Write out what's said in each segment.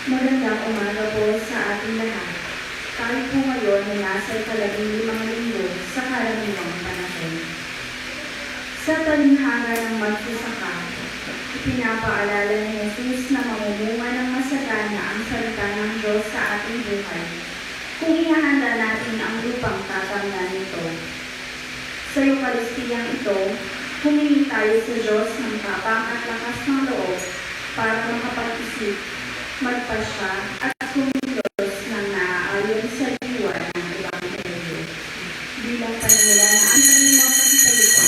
Magandang umaga po sa ating lahat. Tayo po ngayon ay nasa 15 linggo sa karaniwang panahon. Sa talinhaga ng magsasaka, ipinapaalala ni Jesus na mamumunga ng masagana ang salita ng Diyos sa ating buhay kung ihahanda natin ang lupang tatamnan nito. Sa Eukaristiyang ito, humingi tayo sa Diyos ng tapang at lakas ng loob para makapag-isip, magpasya at kumilos ng naaayon sa liwan ng Ebanghelyo. Bilang panimula na ang kanyang mga pagsalita.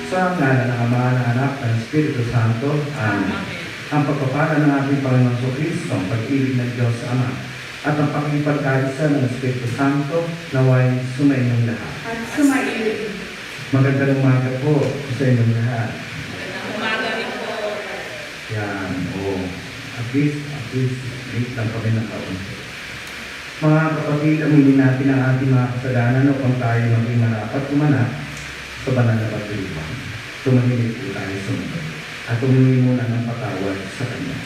Sa ngalan ng Ama, ng Anak, ng Espiritu Santo. Amen. ang pagpapala ng ating Panginoon Kristo, ang pag-ibig ng Diyos Ama, at ang pakikipagkaisa ng Espiritu Santo naway sumainong lahat. At sumailin. Magandang umaga po sa inyong lahat. Umaga rin po. Yan, at least, late lang kami ng kaon. Mga kapatid, aminin natin ang ating mga kasalanan upang tayo maging marapat kumanap sa banal na pagdiriwang. Tumahimik po tayo sumunod at humingi muna ng patawad sa Kanya.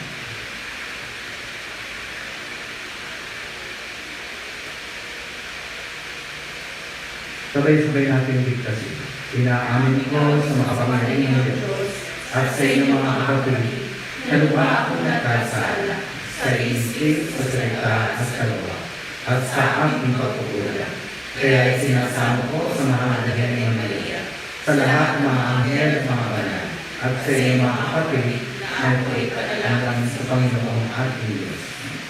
Sabay-sabay natin bigtasin. Inaamin ko sa makapangyarihang Diyos at sa inyong mga kapatid na lupa akong nagkasala sa isip, sa salita at sa gawa at sa aking pagkukulang. Kaya sinasama ko sa mga anghel ng Maria, sa lahat ng mga anghel at mga banal, at sa inyong mga kapatid na ito'y panalangin sa Panginoong ating Diyos.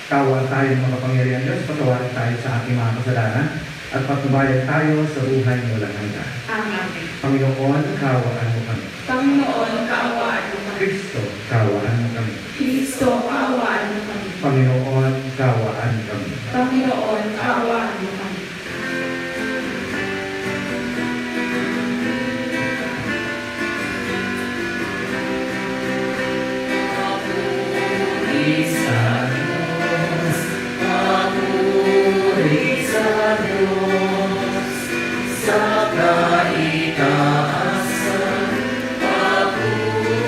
Kawa tayo ng makapangyarihang Diyos, patawarin tayo sa ating mga kasalanan, at patubayan tayo sa buhay ng walang hanggan. Amen. Panginoon, kawaan mo kami. Panginoon, kaawaan mo kami. Kristo, kawaan mo kami. Kristo, kaawaan mo kami. Panginoon, kawaan mo kami. Panginoon, kaawaan mo kami. Papuri sa Diyos, papuri sa Diyos, sa kaitaasan, papuri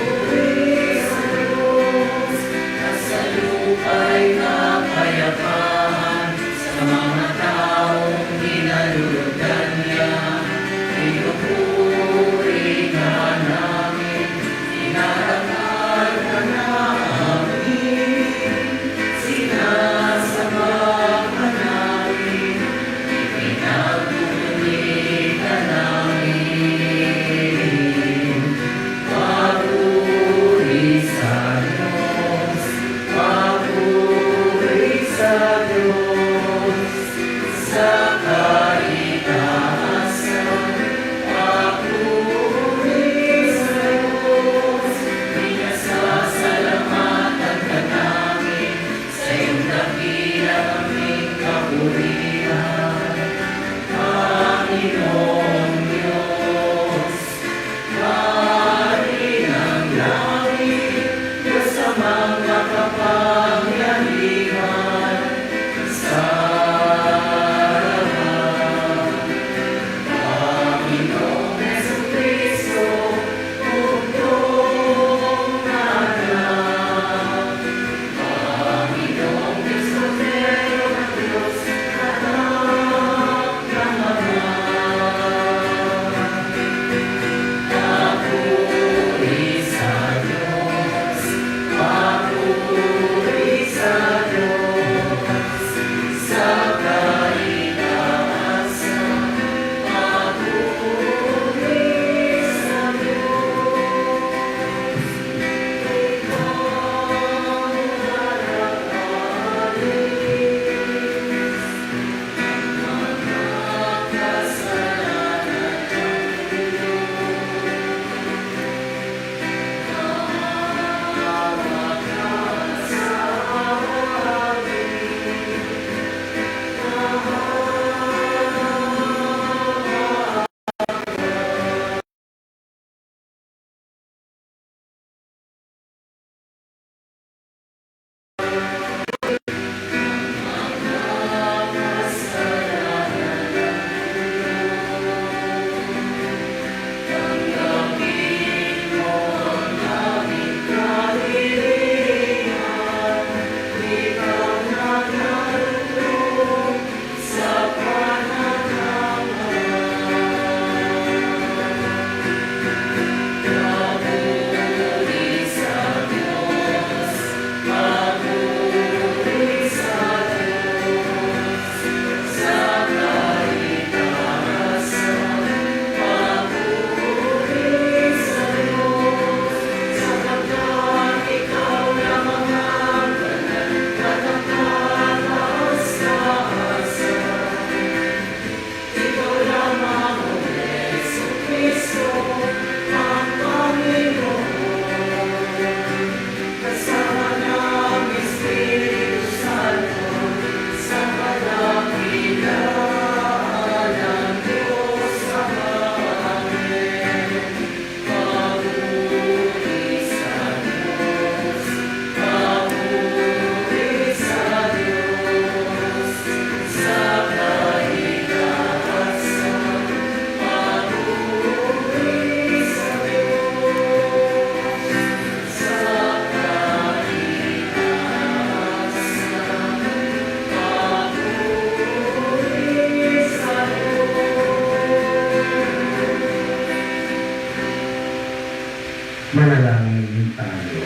Manalangin tayo.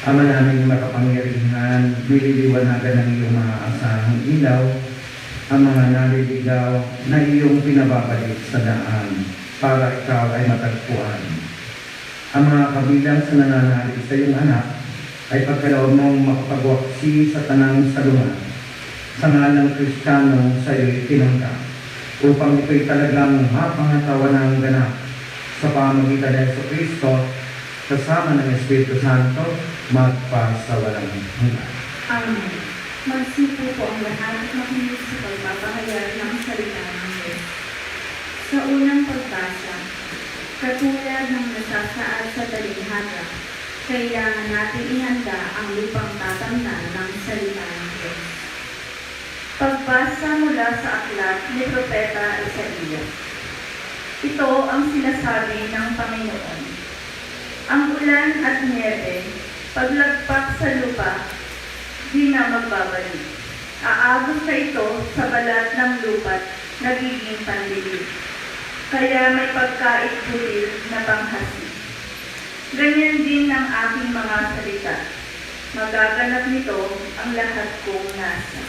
Ama naming makapangyarihan, nililiwanagan ng iyong mga asahang ilaw, ang mga naliligaw na iyong pinababalik sa daan para ikaw ay matagpuan. Ang mga kabilang sa nananalig sa iyong anak ay pagkaloob mong makapagwaksi sa tanang salungan. Sa ngalang Kristiyano sa iyo'y tinanggap upang ito'y talagang mapangatawan ng ganap sa pamagitan ng Jesucristo kasama ng Espiritu Santo magpasawalang hanggan. Amen. Magsipo po ang lahat at makinig sa pagpapahayag ng salita ng Diyos. Sa unang pagbasa, katulad ng nasasaad sa talinghaga, kailangan natin ihanda ang lupang tatamnan ng salita ng Diyos. Pagbasa mula sa aklat ni Propeta Isaías. Ito ang sinasabi ng Panginoon. Ang ulan at niyebe, paglagpak sa lupa, di na magbabalik. Aagos na ito sa balat ng lupa't nagiging pandilig. Kaya may pagkait-butil na panghasi. Ganyan din ang aking mga salita. Magaganap nito ang lahat kong nasa.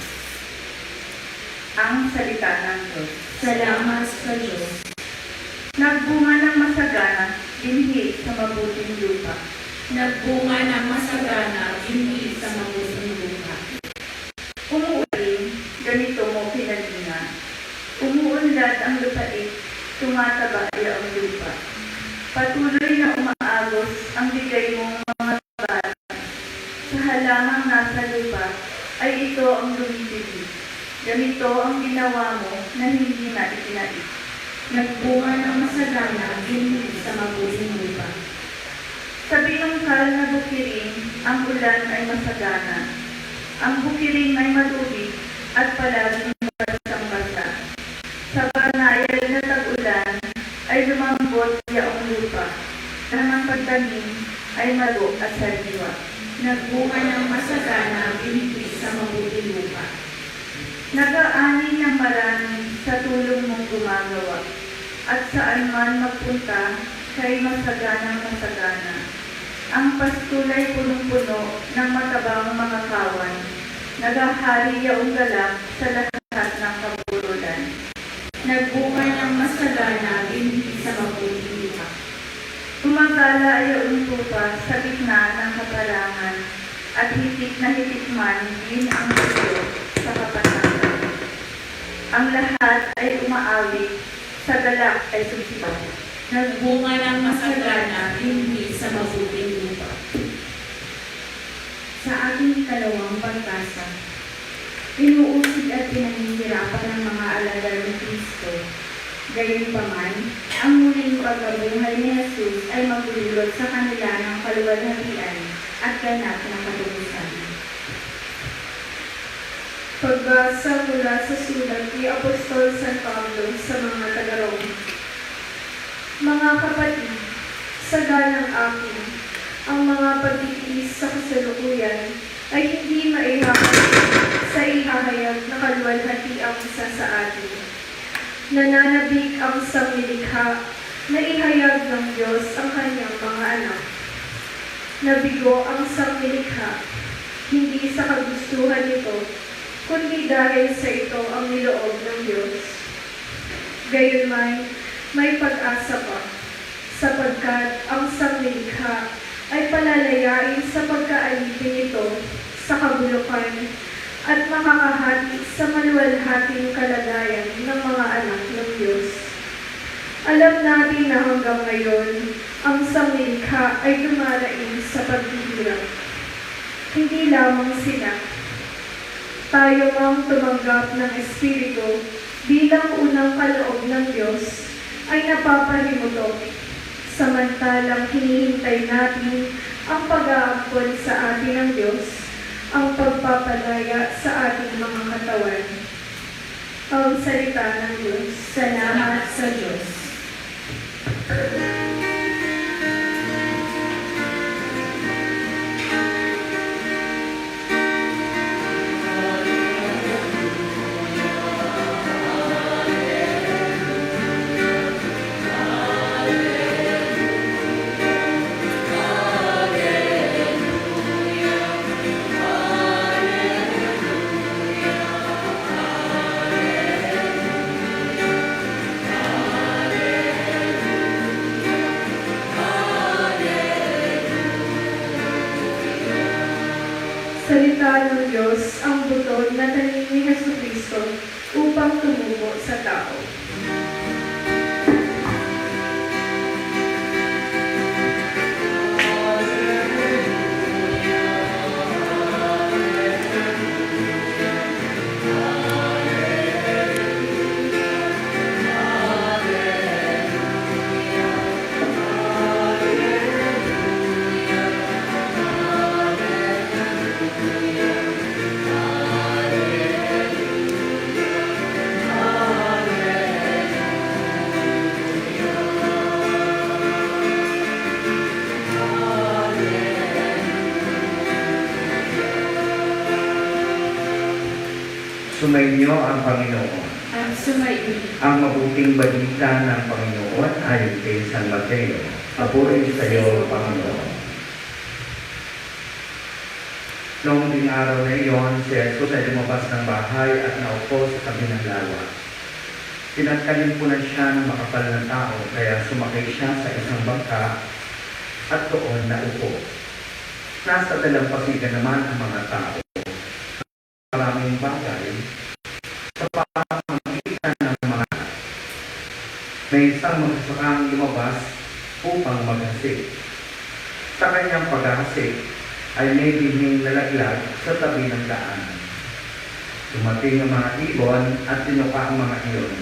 Ang salita ng Diyos. Salamat sa Diyos. Nagbunga ng masagana, binhi sa mabuting lupa. Nagbunga ng masagana, hindi sa mabuting lupa. Umuuling, ganito mo pinalinga. Umuunlad ang lupait, tumataba ang lupa. Patuloy na umaagos ang bigay mong mga bata. Sa halamang nasa lupa, ay ito ang lumitilig. Ganito ang ginawa mo na hindi na itinait. Nagbunga ng masagana, hindi sa mabuting lupa. Sa binungkal na bukirin, ang ulan ay masagana. Ang bukirin ay matubig at palaging basang-basa. Sa banayad na tag-ulan ay lumambot yaong lupa. Ang pagtanim ay malo at sariwa. Nagbunga ng masagana, hindi sa mabuting lupa. Nag-aani ng marami sa tulong mong gumagawa, at saan man magpunta, kay masaganang masagana. Ang pastulay punong-puno ng matabang mga kawan, naghahari yaong galak sa lahat ng kaburulan. Nagbunga ng masagana, hindi sa mabuting lupa. Tumagala yaong tupa sa gitna ng kaparangan, at hitik na hitik man din ang gusto sa kapatagan. Ang lahat ay umaawit, sa galak ay susibaw. Nagbunga ng masagana, hindi sa mabuting lupa. Sa ating ikalawang pagbasa, inuusig at pinahihirapan ng mga alagad ni Kristo. Gayunpaman, ang muling pagkabuhay ni Jesus ay magdulot sa kanila ng kaluwalhatian at ganap na katubusan. Pagbasa mula sa sulat ni Apostol San Pablo sa mga taga-Roma. Mga kapatid, sa galang akin, ang mga pagtitiis sa kasalukuyan ay hindi maihahayag sa ihahayag na kaluwalhatiang isa sa atin. Nananabik ang sanglilikha na ihayag ng Diyos ang kanyang mga anak. Nabigo ang sanglilikha, hindi sa kagustuhan nito, kundi dahil sa ito ang niloob ng Diyos. Gayunman, may pag-asa pa, sapagkat ang sanglilikha ay palalayain sa pagkaalipin nito sa kabulukan at makakahati sa maluwalhating kalagayan ng mga anak ng Diyos. Alam natin na hanggang ngayon, ang sanglilikha ay dumaraing sa paghihirap. Hindi lamang sila, tayo mang tumanggap ng Espiritu bilang unang kaloob ng Diyos ay napapahimutok, samantalang hinihintay natin ang pag-aampon sa atin ng Diyos, ang pagpapalaya sa ating mga katawan. Ang salita ng Diyos. Salamat sa Diyos. inikha ng Diyos ang buto na tanim ni Jesucristo upang tumubo sa tao. Sumainyo ang Panginoon. At sumaibig. Ang mabuting balita ng Panginoon ayon kay San Mateo. Papuri sa iyo, Panginoon. Noong ding araw na iyon, si Jesus ay lumabas ng bahay at naupo sa tabi ng lawa. Pinagkalimpunan siya ng makapal na tao, kaya sumakay siya sa isang bangka at doon naupo. Nasa dalampasigan naman ang mga tao. Maraming bagay sa pamamagitan ng mga may isang magsasakang lumabas upang maghasik. Sa kanyang paghahasik ay may bihing nalaglag sa tabi ng daan. Dumating ang mga ibon at tinuka ang mga iyon.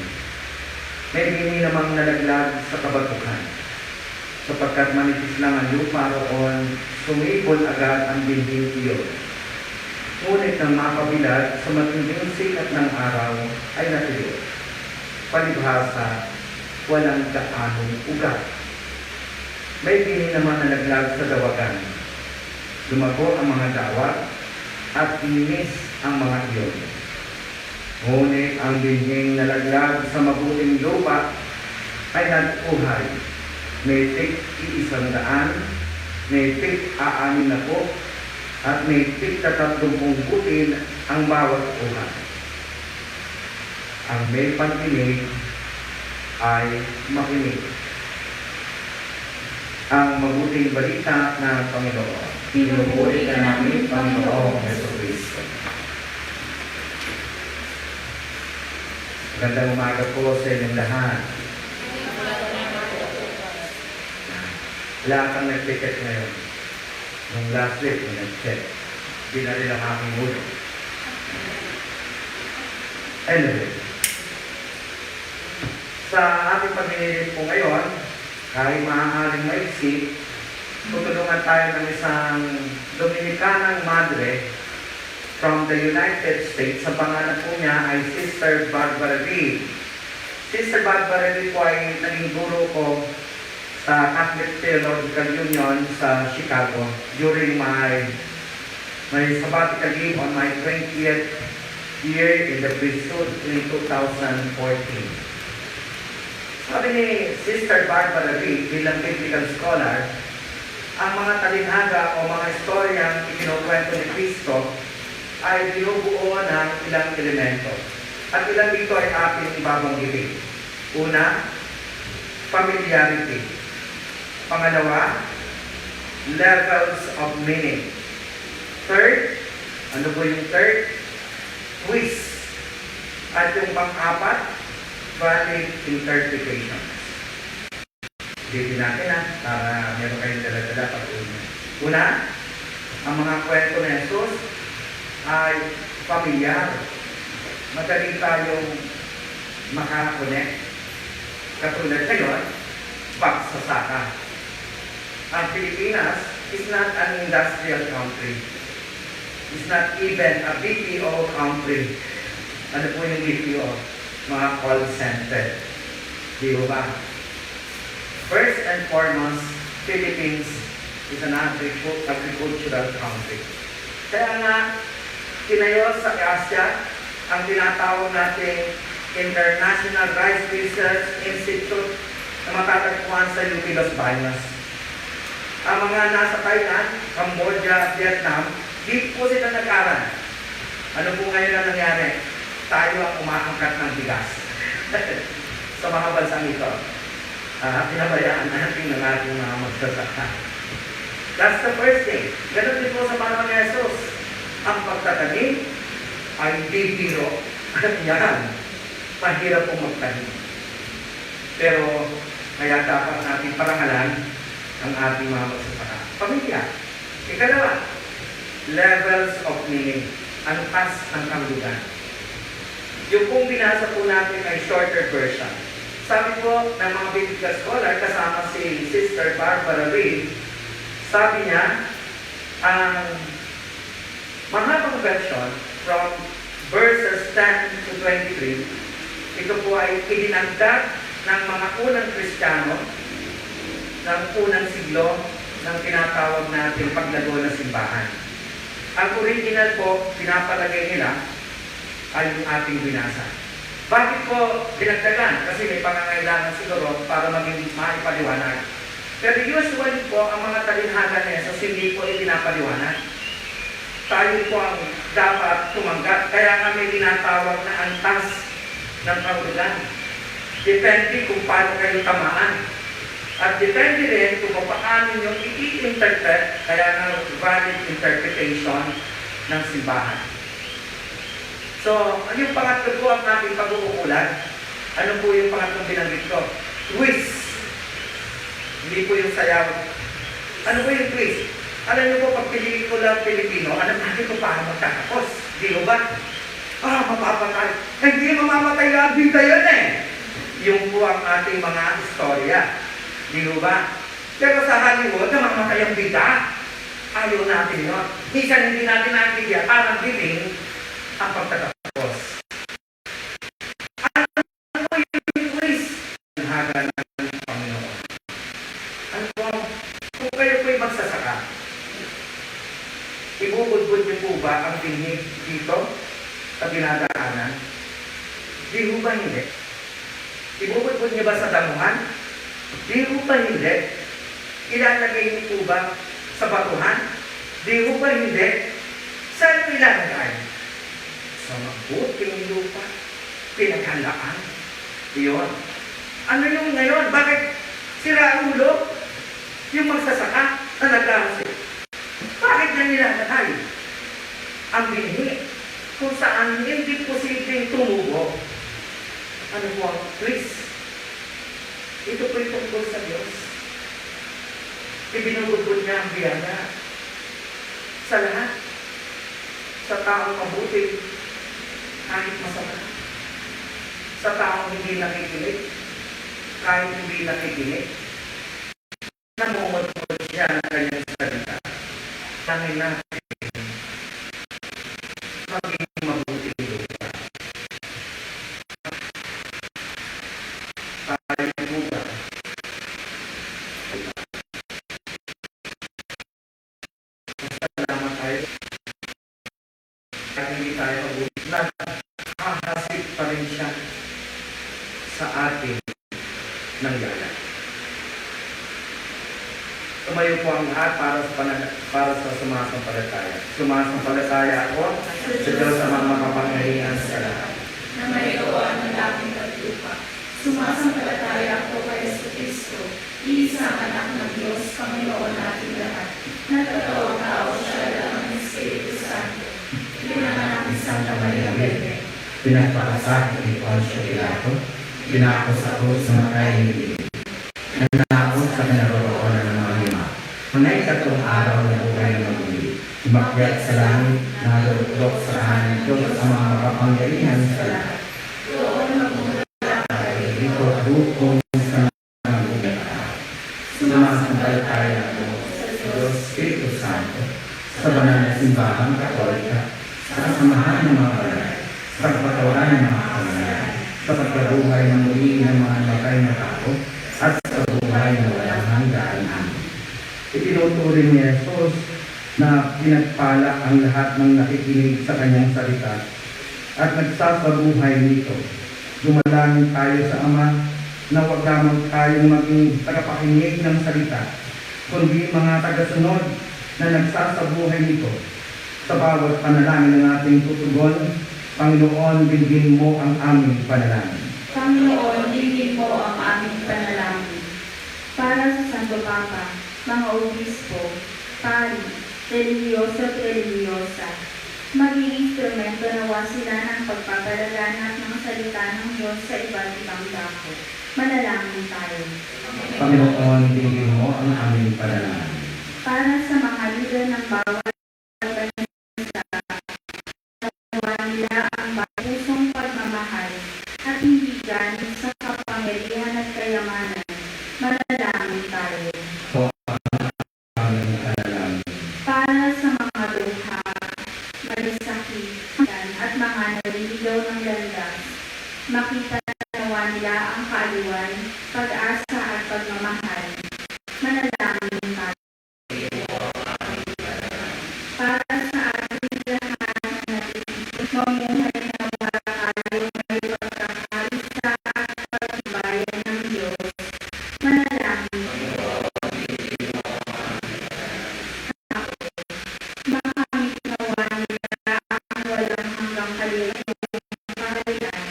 May bihing namang nalaglag sa kabatukan. Sapagkat manipis lang ang lupa roon, sumipol agad ang bihing iyon. Ngunit nang makabilad sa matinding sikat ng araw ay natuyo. Palibhasa, walang gaanong ugat. May bini naman nalaglag sa dawagan. Lumago ang mga dawat at ininis ang mga iyon. Ngunit ang binhing nalaglag sa mabuting lupa ay nag-uhay. May tig 100, may tig 60, at may tig-30 butil ang bawat uhat. Ang may pantinig ay makinig. Ang mabuting balita ng Panginoon. Pinupuri ka namin, Panginoong Jesucristo. Magandang umaga po sa inyong lahat. Lahat ang nag-ticket ngayon. Nung last week, yung nag-check, hindi na rin ang aking ulo. Anyway, sa ating pag-inilit po ngayon, kahit maaaring maiksi, tutulungan tayo ng isang Dominicanang Madre from the United States. Sa pangalan po niya ay Sister Barbara Reed. Sister Barbara Reed po ay naging guro ko sa Catholic Theological Union sa Chicago during my sabbatical leave on my 20th year in the priesthood in 2014. Sabi ni Sister Barbara Reed, bilang biblical scholar, ang mga talinghaga o mga istoryang ikinukwento ni Kristo ay binubuo ng ilang elemento. At ilan dito ay ating ibabanggitin. Una, familiarity. Pangalawa, levels of meaning. Third, ano po yung third? Twist. At yung pang-apat, valid interpretation. Dito natin para meron kayong dala-dala pag-una. Una, ang mga kwento ng Jesus ay pamilyar. Madaling tayong makakonect. Katulad ngayon, pagsasaka. Ang Pilipinas is not an industrial country. It's not even a BPO country. Ano po yung BPO? Mga call center. Di ba? First and foremost, Philippines is an agricultural country. Kaya nga, tinayo sa Asia ang tinatawag nating International Rice Research Institute na matatagpuan sa UP Los Baños. Ang mga nasa Thailand, Cambodia, Vietnam, di po sila nag-aral. Ano po ngayon ang nangyari? Tayo ang umaangkat ng bigas sa mga bansang ito. Pinabayaan natin ng ating mga magsasaka. That's the first thing. Ganun din po sa panahon ni Jesus. Ang pagtatanim ay hindi biro. Yan. Mahirap pong magtanim. Pero kaya dapat natin parangalan ang ating mga magsasaka. Pamilya. Ikalawa, levels of meaning. Antas ng kahulugan. Yung pong binasa po natin ay shorter version. Sabi po ng mga biblical scholar, kasama si Sister Barbara Reed, sabi niya, ang mahabang version from verses 10 to 23, ito po ay idinagdag ng mga unang Kristiyano ng unang siglo ng tinatawag natin paglago ng simbahan. Ang original po, pinapalagay nila ay yung ating binasa. Bakit po dinagdagan? Kasi may pangangailangan siguro para maging maipaliwanag. Pero usually po, ang mga talinhaga na Jesus, hindi po ipinapaliwanag. Tayo po ang dapat tumanggap. Kaya nga may tinatawag na antas ng kahulugan. Depende kung paano kayo tamaan. At depende rin kung paano nyo i-interpret, kaya nga valid interpretation ng simbahan. So, yung pangatlo po ang ating pag-uukulan. Ano po yung pangatlong binanggit ko? Twist. Hindi po yung sayaw. Ano po yung twist? Alam niyo po, pag piliin ko lang Pilipino, alam natin kung paano magtatapos. Di ba? Mapapatay. Hindi mamamatay ang bida yun eh. Yung po ang ating mga istorya. Di ba? Pero sa Hollywood, namamatay ang bida. Ayaw natin yun. Minsan hindi natin nakikita, parang biling ang pagtatapos. Ano po yung twist? Ang haga ng Panginoon. Ano po? Kung kayo po'y magsasaka, ibubudbud niyo po ba ang tinig dito sa dinadaanan? Di ho ba hindi? Ibubudbud niyo ba sa damuhan? Di ho ba hindi? Ilalagay niyo po ba sa batuhan? Di ho ba hindi? Saan ilalagay? Sa mabuting lupa, pinaghandaan. Iyon. Ano yung ngayon? Bakit sira ang ulo? Yung magsasaka na nag-aasip. Bakit na nilalagay ang binhi kung saan hindi posibleng tumubo? Ano po ang twist? Ito po yung tungkol sa Diyos. Ibinubudbud niya ang biyaya sa lahat. Sa taong mabuti, kahit masama. Sa taong hindi nakikinig, kahit hindi nakikinig. Namumudbud siya ng kanyang salita. Tangin natin maging mabuti lupa. Tayo po ba? Salamat tayo. Kahit hindi tayo mabuti. Nakahasip pa rin siya sa ating nangyala. Tumayo po ang lahat para sa sumasampalataya. Sumasampalataya ako sa Diyos sa mga makapangyarihan sa lahat. Na may gawa ng dating katlupa. Sumasampalataya ako kay Jesucristo, isang anak ng Diyos, Panginoon natin lahat. Nagkatawang tao siya lang ng Espiritu Santo. Pinanganak ni Santa Maria Virgen. Pinagpakasal ni Poncio Pilato. Pinakos ako sa mga kahilig. Nanakot sa kinaroroonan ng mga lima. Ngunit katong araw na buhay na maguli. Umakyat sa langit, nalulok sa kanan ng Diyos ang mga makapangyarihan sa lahat. Doon magmumula Ay, ito hukong sa mga buhay. Sumasampalataya ako sa Diyos Espiritu Santo, sa banal na simbahang Katolika, sa kasamahan ng mga banal, sa kapatawaran ng mga kamalayan, sa pagkabuhay ng muli ng mga namatay na tao, at sa buhay na walang hanggan. Itinuturing ni Jesus na pinagpala ang lahat ng nakikinig sa kanyang salita at nagsasabuhay nito. Dumalangin tayo sa Ama na huwag lamang tayong maging tagapakinig ng salita, kundi mga tagasunod na nagsasabuhay nito. Sa bawat panalangin ng ating tutugon, Panginoon, bigyan mo ang aming panalangin. Panginoon, digin mo ang aming panalangin. Para sa Santo Papa, mga obispo, pari, religyoso at religyosa, Maging instrumento nawa sila ng pagpapalaganap ng salita ng Diyos sa iba't ibang dako. Manalangin tayo. Panginoon, dinggin mo ang aming panalangin. Para sa mga lider ng bawat bansa, nawa nila ang pusong pagmamahal at hindi galing sa kapangyarihan at kayamanan. Manalangin tayo. Aming panalangin. Para sa mga duha, malasakit, at mga naliligaw ng landas, makita nawa nila ang kaaliwan, pag-asa at pagmamahal. Manalangin tayo. Para sa ating lahat na mamuhay na tayo may pagkakaisa at pagbayan ng Diyos. Manalangin makamit nawa nila ang walang hanggang kaharian,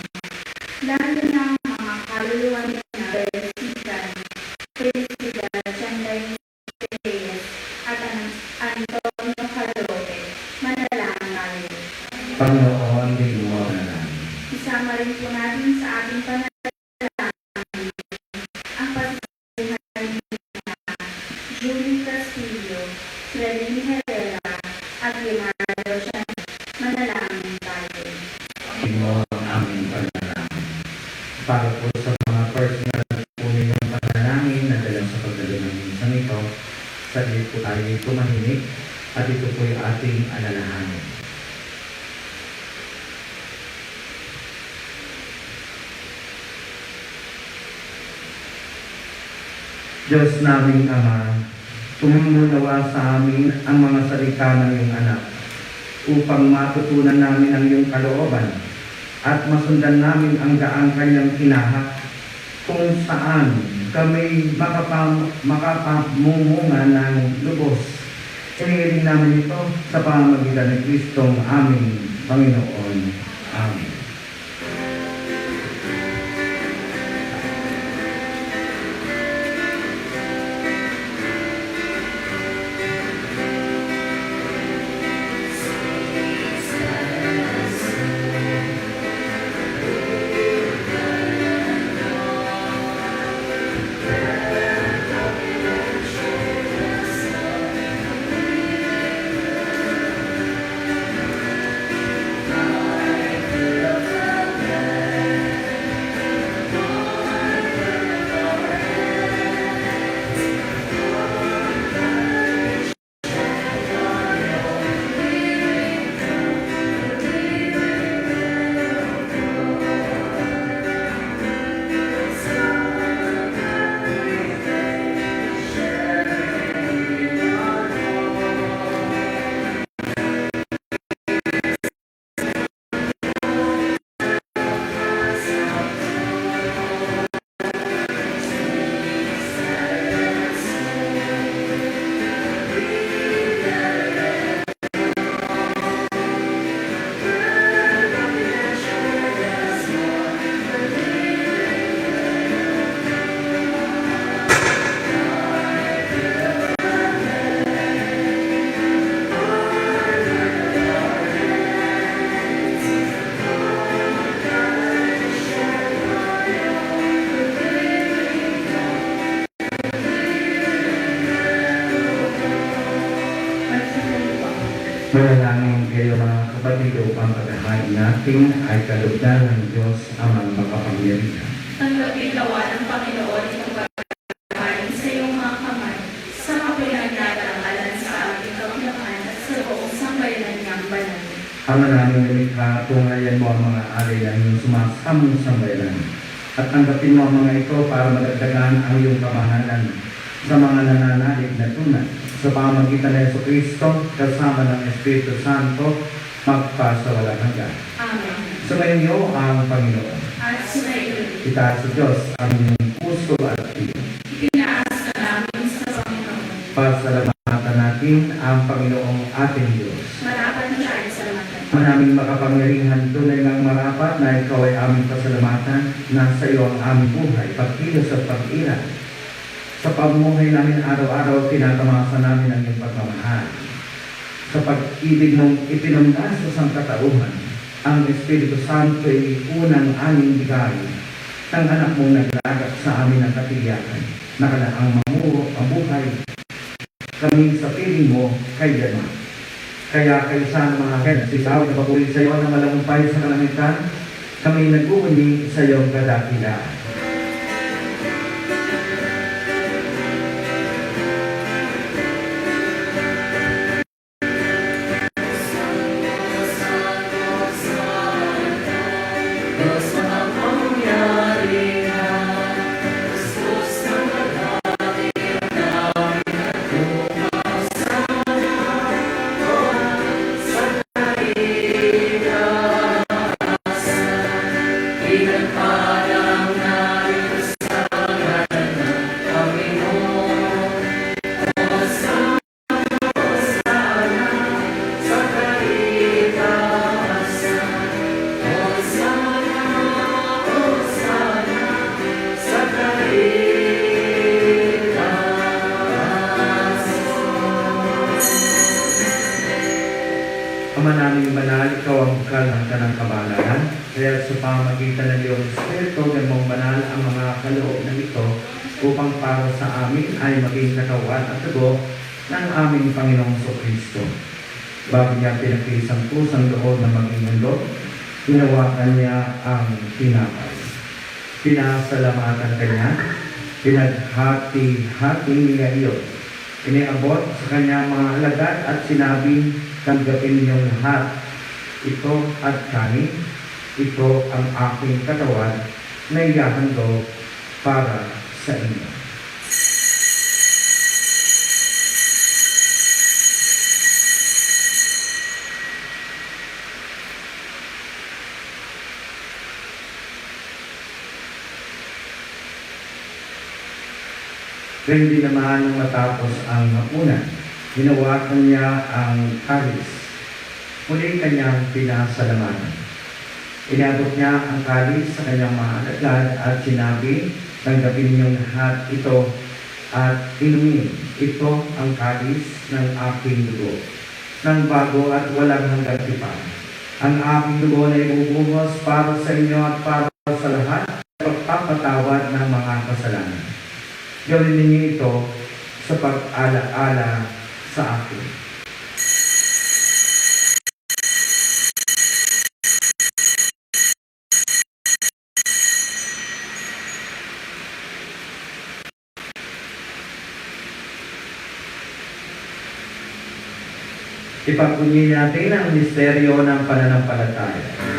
lalo na ang mga kaluluwa na Bersigan, Chanday Reyes, at Antonio Calorote. Manalangin tayo. Panginoon, dinggin mo ang panalangin. Isama rin po natin sa ating panalangin ang pagsasabihan nila Julie Castillo, Freddy Herrera, at Leonardo Chan. Manalangin tayo. Dinggin mo ang aming panalangin. Para po sa mga personal po ninyong panalangin na dalang sa pagdalo ng minsan ito, sa po tayo tumahimik at ito po yung ating alalahanin. Diyos naming Ama, tumumunawa sa amin ang mga salita ng iyong anak upang matutunan namin ang iyong kalooban at masundan namin ang daang kanyang tinahak kung saan kami makapamunga ng lubos. Hinihiling namin ito sa pamamagitan ng Kristong aming Panginoon. Amen. Manalangin kayo mga kapatid upang paghahain natin ay kalugdan ng Diyos amang makapangyarihan. Tanggapin nawa ng Panginoon itong pagkain sa iyong mga kamay, sa kapinagdarangalan sa ating kapyakan at sa buong sambayanan niyang banal. Ama namin lumikha, tungayan mo ang mga alay ng iyong sumasamong sambayanan. At tanggapin mo ang mga ito para madagdagan ang iyong kamahalan sa mga nananalig na tunay. Sa pamamagitan ng Jesucristo, kasama ng Espiritu Santo, magpasawalang hanggan. Amen. Sumayin niyo ang Panginoon. At sumayon, Itaas sa Diyos ang inyong puso at iyo. itinaas na namin sa Panginoon. Pasalamatan natin ang Panginoong ating Diyos. Marapat na siya sa lahat. Manaming makapangyarihan, tunay ng marapat na ikaw ay aming pasalamatan, na sa iyo ang aming buhay, pagkilos at pag-iral. Sa pamumuhay namin araw-araw, tinatamasa namin ang iyong pagmamahal. Sa pag-ibig mong ipinamnas sa sangkatauhan, ang Espiritu Santo ay unang aming bigay ng anak mong naglagak sa amin ng katiyakan na kalaang mamuro ang buhay kami sa piling mo kay Diyama. Kaya kaysa ng mga sisaw na papuri sa iyo na malamumpay sa kalangitan, kami nag-uuni sa iyong kadakilaan. Ama naming banal, ikaw ang bukal ng kanang kabanalan. Kaya sa pamagitan ng iyong Espiritu, mong banal ang mga kaloob ng ito upang para sa amin ay maging katawan at dugo ng aming Panginoong Kristo. Bago niya pinagtiis ang pusang loob na maging mundo, hinawakan niya ang tinapay. Pinasalamatan kanya, pinaghati-hati niya iyon. Iniabot sa kanya mga alagad at sinabing, tanggapin niyong lahat. Ito at kanin, ito ang aking katawan na ihahandog para sa inyo. Hindi naman nang matapos ang hapunan, hinawakan niya ang kalis. Muli kanyang pinasalamatan. Inabot niya ang kalis sa kanyang mga alagad at sinabi, tanggapin niyong lahat ito at inumin. Ito ang kalis ng aking dugo, ng bago at walang hanggang tipan. Ang aking dugo na ibubuhos para sa inyo at para sa lahat, pagpapatawad ng mga kasalanan. Gawin ninyo ito sa pag-ala-ala sa akin. Ipagpunyi natin ang misteryo ng pananampalataya.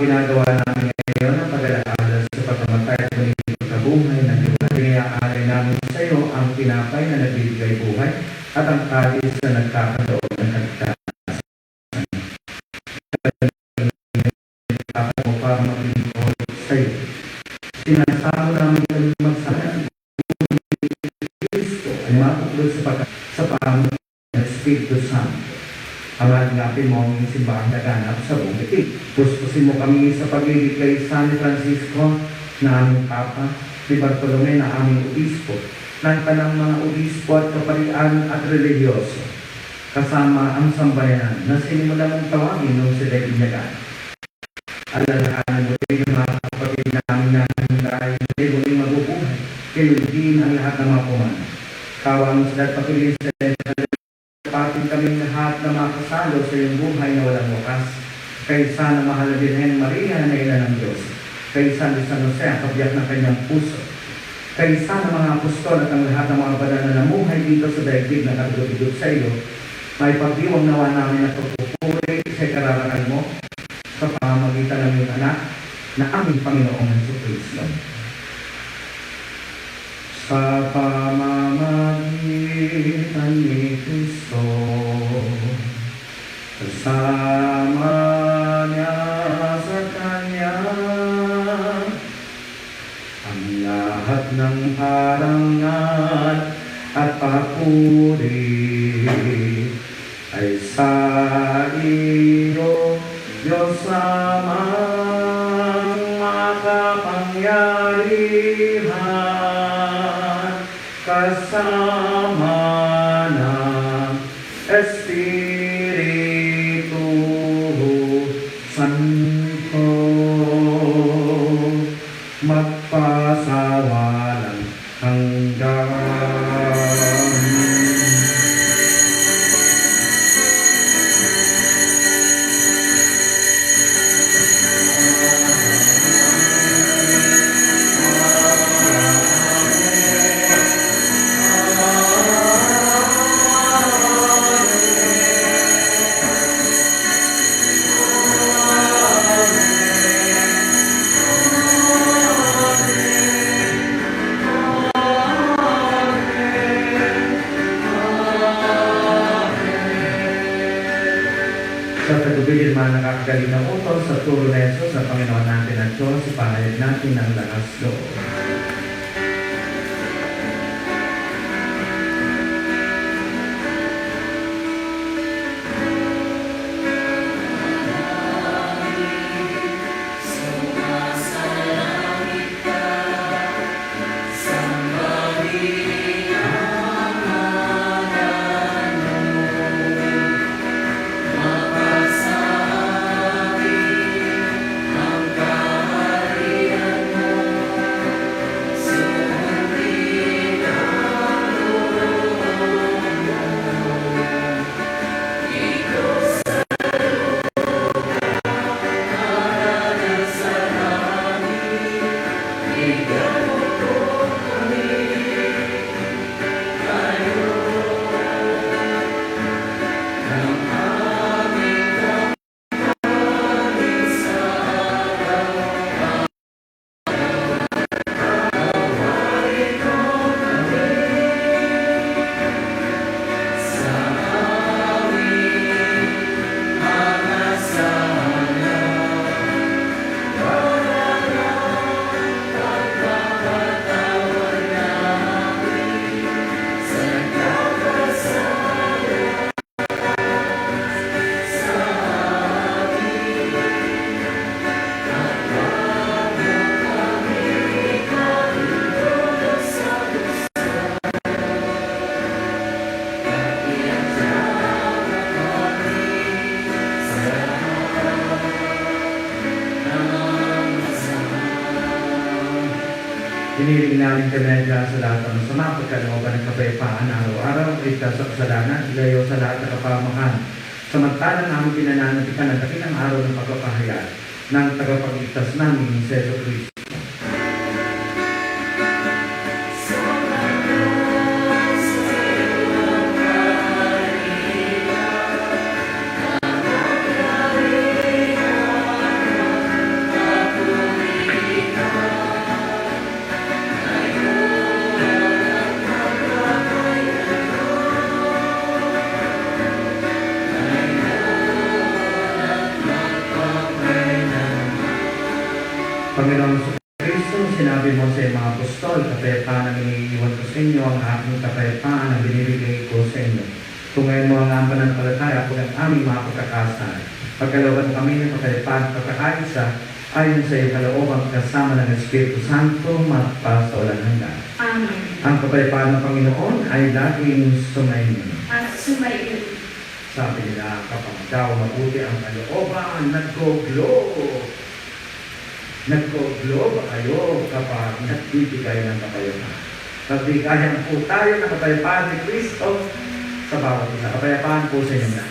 Ginagawa namin ngayon ang pag-alaala sa pagkamatay at pagkabuhay ng Diyos. Pinayaalay namin sa iyo ang tinapay na nagbibigay buhay at ang kalis na nagkakaroon ng kaligtasan. Kapag mo para maglingkod sa iyo. Sinasama namin ang magsahan ng Kristo ay matuklod sa pamagitan ng Espiritu Santo. Amalingapin mo ang simbahang naganap sa buong itig. Puspusin mo kami sa pag-ibig kay San Francisco na aming Papa, ni Bartolome na aming Obispo, ng kanang mga Obispo at kaparian at religyoso, kasama ang sambayanan na sinimula mong tawagin nung sila inyagan. Alalahanan mo rin yung mga kapatid namin na dahil hindi muling mabubuhay, kinulugin ang lahat ng mga pumana. Kawang sila at patuloy sa patin kaming lahat na makasalo sa iyong buhay na walang wakas. Kaysa na mahal na Birhen Maria na ina ng Diyos. Kaysa ni San Jose ang kabiyak ng kanyang puso. Kaysa na mga apostol at ang lahat ng mga banal na namuhay dito sa daigdig na katulog sa iyo, may pagdiwang nawa namin at pagpupuri sa kararakan mo sa pamamagitan ng iyong anak na aming Panginoong Jesucristo. Sa pamamagitan Ang lahat ng harangan at papuri ay sa iyo, Diyos amang makapangyarihan, kasama ng Espiritu Santo, magpasawalang hanggan. Sa tagubili mga nakakagaling ng utos sa turo na Yesus sa Panginoon natin at Diyos, ipahayag natin ang lakas loob. Hiniling namin kami sa lahat ng masama, pagkalooban ng kapayapaan araw-araw, ligtas sa kasalanan, ilayo sa lahat ng kapamakan. Samantalang namin pinananatikan ang dakilang araw ng pagpapahayag ng tagapagligtas namin, si Jesu Cristo. Panginoong Kristo, sinabi mo sa mga apostol, kapayapaan ang iniiwan ko sa inyo, ang aking kapayapaan ang binibigay ko sa inyo. Kung ngayon mo ang pananampalataya, kung ang aming mga pagkakasalan, pagkalooban kami ng kapayapaan at pagkakaisa, ayon sa iyo kalooban kasama ng Espiritu Santo, magpasawalang hanggan. Amen. Ang kapayapaan ng Panginoon ay laging sumainyo. At sumayin. Sabi nila, kapag daw mabuti ang kalooban, nagko-glow ba kayo kapag nagbibigay ng kapayapaan? Nagbigayan po tayo ng kapayapaan ni Kristo sa bawat isa. Kapayapaan po sa inyo na.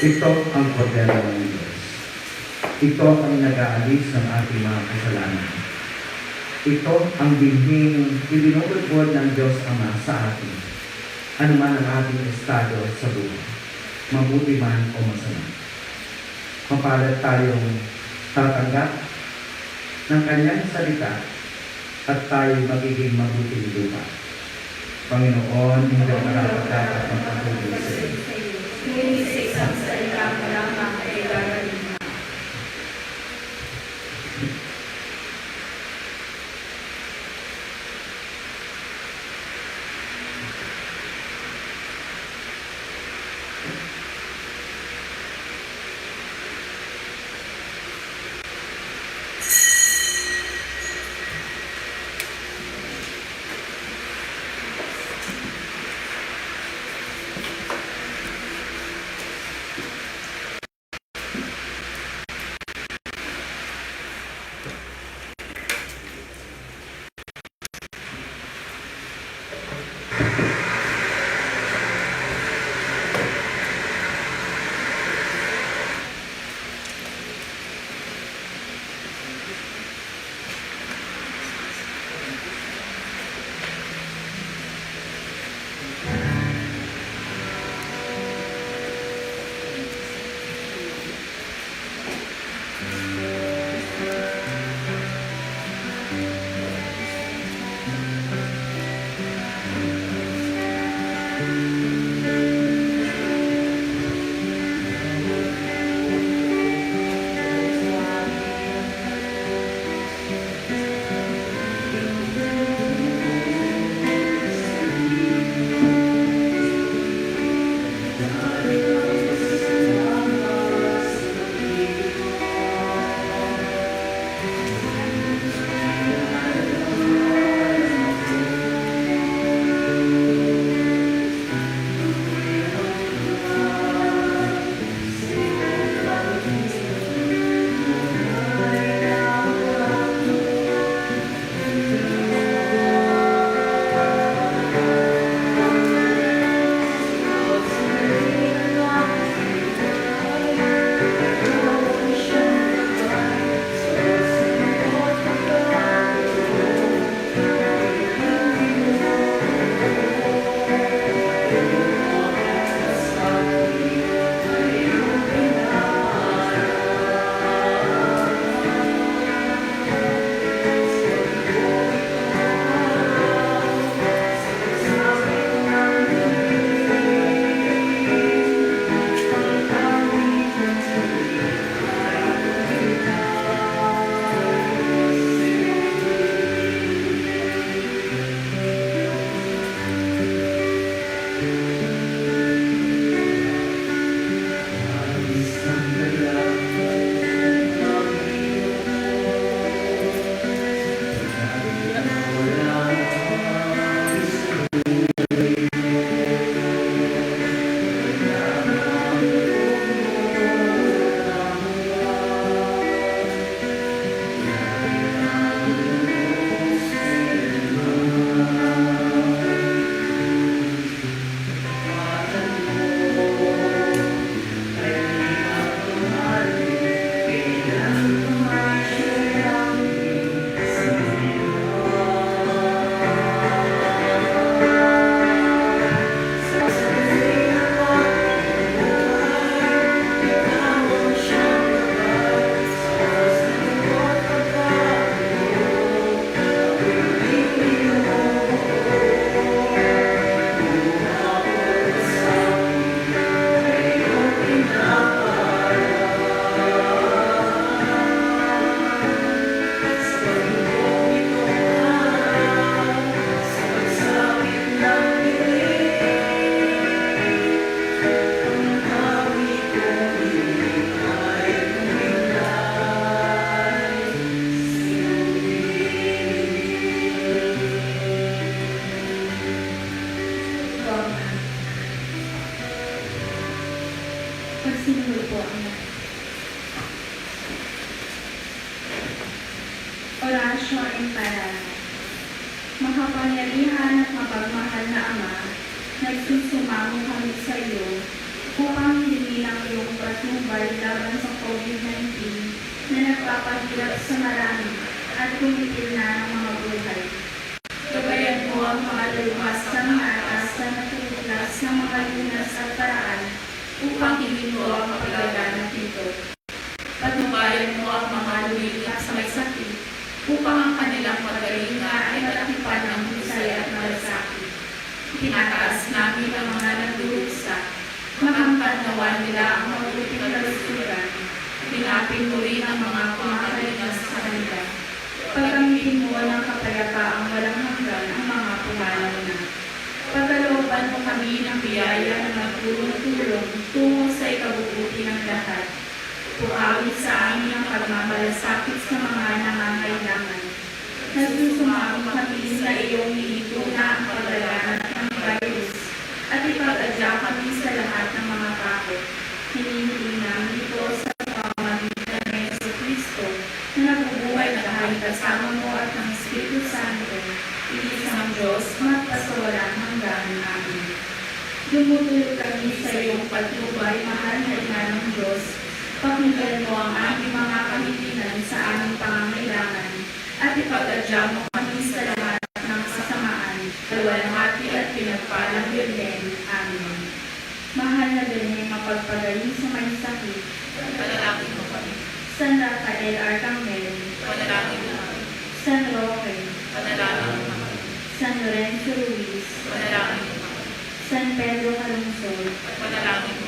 Ito ang kordero ng Diyos. Ito ang nag-aalis ng ating mga kasalanan. Ito ang binhing ibinubudbud ng Diyos Ama sa atin. Ano man ang ating estado sa buhay, mabuti man o masama. Mapalad tayong tatanggap ng kanyang salita at tayo magiging mabuting lupa. Panginoon, hindi ang dapat magpatuloy sa iyo. Ngunit sa isang salita mo lamang ay gagaling mo. Pagsinulo po ang orasyon and panalangin. Makapangyarihan at mapagmahal na Ama, nagsusumamo kami sa iyo upang hilingin ang iyong patnubay laban sa COVID-19 na nagpapahirap sa marami at kumitil na ng mga buhay. Gabayan mo ang mga lumas Sa mga atas na natutlas ng mga lunas at paraan upang hindi mo ang mapaglaganap nito. Patnubayan mo ang mga lumilikat sa may sakit upang ang kanilang magalinga ay matakipan ng husay at malasakit. Tinataas namin ang mga nagdurusa, makamtan nawa nila ang mabuting kalusugan. Pinapin mo rin ang mga kumakalingas sa kanila. Pagamitin mo ng kapayapaang walang hanggan ang mga pumanaw na. Pagkalooban mo kami ng biyaya na magtulong-tulong tungo sa ikabubuti ng lahat. Puawit sa amin ang pagmamalasakit sa mga nangangailangan. Nagsusumamo kami sa iyong hinihintuna ang paglaganap ng virus at ipag-adya kami sa lahat ng mga takot. Hinihiling namin ito sa pamamagitan ng Jesucristo na nabubuhay na kahit kasama mo at ng Espiritu Santo, iisang Diyos, magpasawalang hanggan. Amen. Lumutulog kami Sa iyong patnubay, mahal na ina ng Diyos, pakinggan mo ang aming mga kahilingan sa aming pangangailangan at ipag-adya mo kami sa lahat ng kasamaan, kaluwalhati at pinagpalang Birhen. Amen. Mahal na Bene, mapagpagaling sa may sakit. Panalangin mo kami. San Rafael Arcangel, Panalangin mo kami. San Roque, Panalangin mo kami. San Lorenzo Ruiz, Panalangin mo kami. San Pedro Calungsod, Panalangin mo